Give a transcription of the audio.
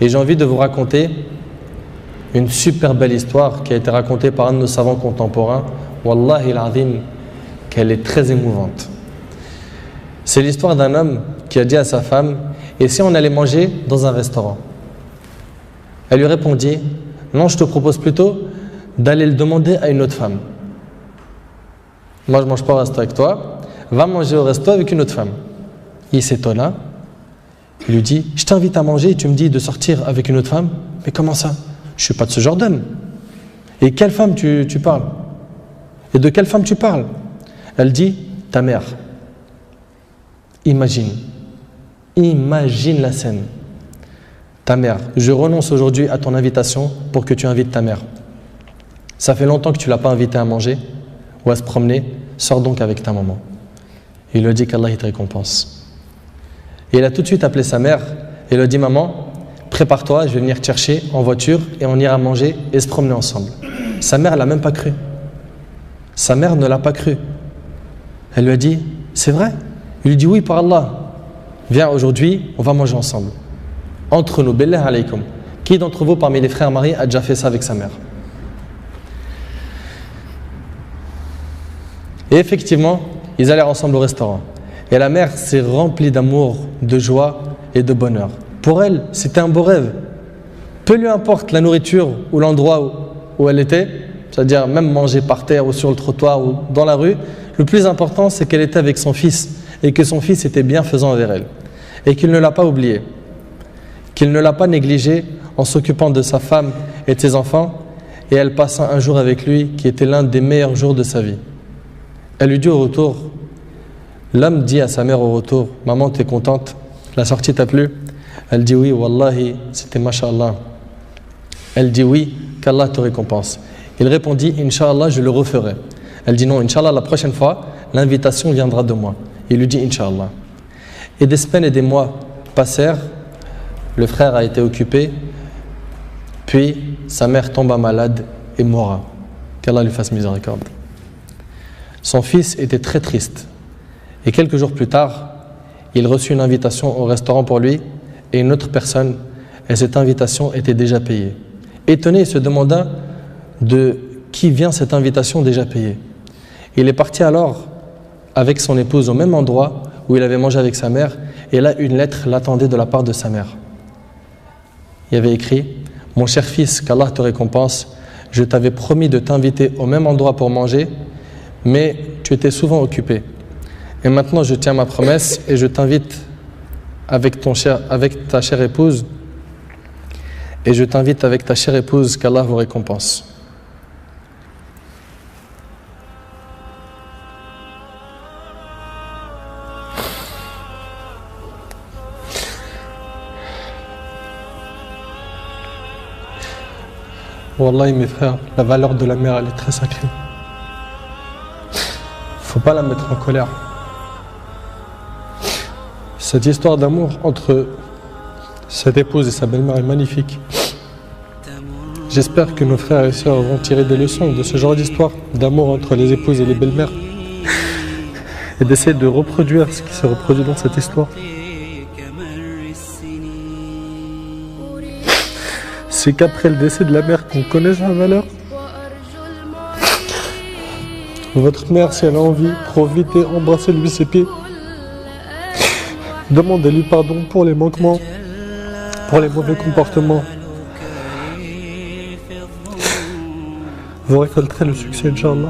Et j'ai envie de vous raconter une super belle histoire qui a été racontée par un de nos savants contemporains. Wallahi al-azim, qu'elle est très émouvante. C'est l'histoire d'un homme qui a dit à sa femme: et si on allait manger dans un restaurant? Elle lui répondit: non, je te propose plutôt d'aller le demander à une autre femme. Moi, je ne mange pas au resto avec toi, va manger au resto avec une autre femme. Il s'étonna, il lui dit: je t'invite à manger et tu me dis de sortir avec une autre femme? Mais comment ça? Je ne suis pas de ce genre d'homme. Et quelle femme tu parles? Et de quelle femme tu parles? Elle dit: ta mère. Imagine la scène. Ta mère, je renonce aujourd'hui à ton invitation pour que tu invites ta mère. Ça fait longtemps que tu ne l'as pas invitée à manger ou à se promener, sors donc avec ta maman. Il lui dit qu'Allah il te récompense. Et il a tout de suite appelé sa mère et lui a dit: maman, prépare-toi, je vais venir te chercher en voiture et on ira manger et se promener ensemble. Sa mère ne l'a même pas cru. Sa mère ne l'a pas cru. Elle lui a dit: c'est vrai? Il lui dit: oui, par Allah. Viens, aujourd'hui, on va manger ensemble. Entre nous, billah alaykum. Qui d'entre vous, parmi les frères mariés, a déjà fait ça avec sa mère? Et effectivement, ils allèrent ensemble au restaurant. Et la mère s'est remplie d'amour, de joie et de bonheur. Pour elle, c'était un beau rêve. Peu lui importe la nourriture ou l'endroit où elle était, c'est-à-dire même manger par terre ou sur le trottoir ou dans la rue, le plus important, c'est qu'elle était avec son fils et que son fils était bienfaisant envers elle. Et qu'il ne l'a pas oublié, qu'il ne l'a pas négligé en s'occupant de sa femme et de ses enfants, et elle passa un jour avec lui qui était l'un des meilleurs jours de sa vie. Elle lui dit au retour, l'homme dit à sa mère au retour: maman, t'es contente? La sortie t'a plu? Elle dit: oui, wallahi, c'était mashallah. Elle dit: oui, qu'Allah te récompense. Il répondit: Inch'Allah, je le referai. Elle dit: non, Inch'Allah, la prochaine fois, l'invitation viendra de moi. Il lui dit: Inch'Allah. Et des semaines et des mois passèrent, le frère a été occupé, puis sa mère tomba malade et mourra. Qu'Allah lui fasse miséricorde. Son fils était très triste. Et quelques jours plus tard, il reçut une invitation au restaurant pour lui et une autre personne, et cette invitation était déjà payée. Étonné, il se demanda de qui vient cette invitation déjà payée. Il est parti alors avec son épouse au même endroit où il avait mangé avec sa mère, et là une lettre l'attendait de la part de sa mère. Il y avait écrit: mon cher fils, qu'Allah te récompense, je t'avais promis de t'inviter au même endroit pour manger, mais tu étais souvent occupé. Et maintenant je tiens ma promesse et je t'invite avec ta chère épouse, et je t'invite avec ta chère épouse, qu'Allah vous récompense. Wallahi mes frères, la valeur de la mère elle est très sacrée. Faut pas la mettre en colère. Cette histoire d'amour entre cette épouse et sa belle-mère est magnifique. J'espère que nos frères et sœurs vont tirer des leçons de ce genre d'histoire d'amour entre les épouses et les belles-mères et d'essayer de reproduire ce qui s'est reproduit dans cette histoire. C'est qu'après le décès de la mère qu'on connaît sa valeur. Votre mère, si elle a envie, profitez, embrassez-lui ses pieds. Demandez-lui pardon pour les manquements, pour les mauvais comportements. Vous récolterez le succès, Inch'Allah.